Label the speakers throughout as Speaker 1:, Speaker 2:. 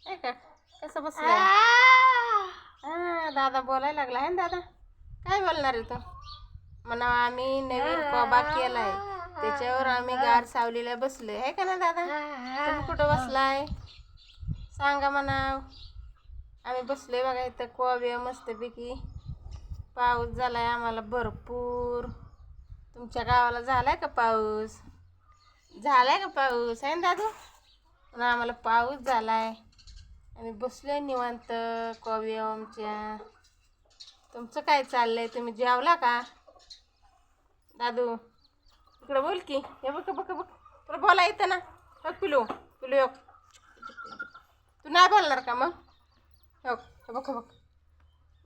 Speaker 1: काय का कसं बसलाय? दादा बोलायला लागला आहे ना दादा. काय बोलणार आहे तो? म्हणा आम्ही नवीन कोबा केलाय, त्याच्यावर आम्ही गार सावलीला बसलोय आहे का ना दादा? तुम्ही कुठं बसलाय सांगा म्हणाव. आम्ही बसलोय बघा इथं कोबे मस्तपैकी. पाऊस झालाय आम्हाला भरपूर. तुमच्या गावाला झालाय का पाऊस? झालाय का पाऊस आहे ना दादू? पण आम्हाला पाऊस झालाय. आम्ही बसलोय निवांत कोबी आमच्या. तुमचं काय चाललंय? तुम्ही जेवला का दादू? इकडं बोल की. हे बघ बघ बघ, तुला बोला येतं ना? बघ पिलू पिलू एक. तू नाही बोलणार का मग? हो हे बघ बघ,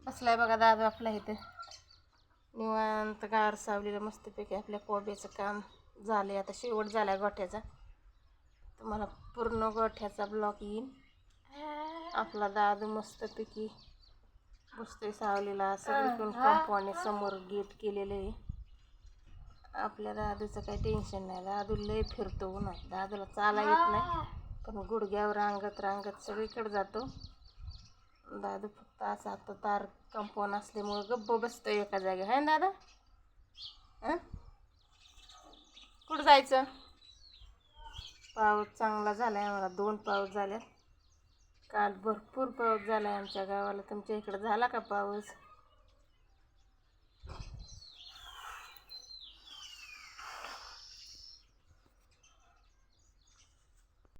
Speaker 1: बसलाय बघा दादू आपला इथं निवांत गार सावलीला मस्तपैकी. आपल्या कोब्याचं काम झालंय आता, शेवट झालाय गोठ्याचा. तुम्हाला पूर्ण गोठ्याचा ब्लॉक येईल. आपला दादू मस्तपैकी बसतोय सावलीला. सगळीकडून कंपाऊंड समोर गेट केलेलं आहे. आपल्या दादूचं काही टेन्शन नाही. दादू लय फिरतो उन्हात. दादूला चाला येत नाही, पण गुडघ्यावर रांगत रांगत सगळीकडे जातो. दादू फक्त असं आता तार कंपाऊंड असल्यामुळं गप्प बसतो एका जागी आहे ना दादा? कुठं जायचं? पाऊस चांगला झालाय आम्हाला. 2 पाऊस झाले. काल भरपूर पाऊस झालाय आमच्या गावाला. तुमच्या इकडं झाला का पाऊस?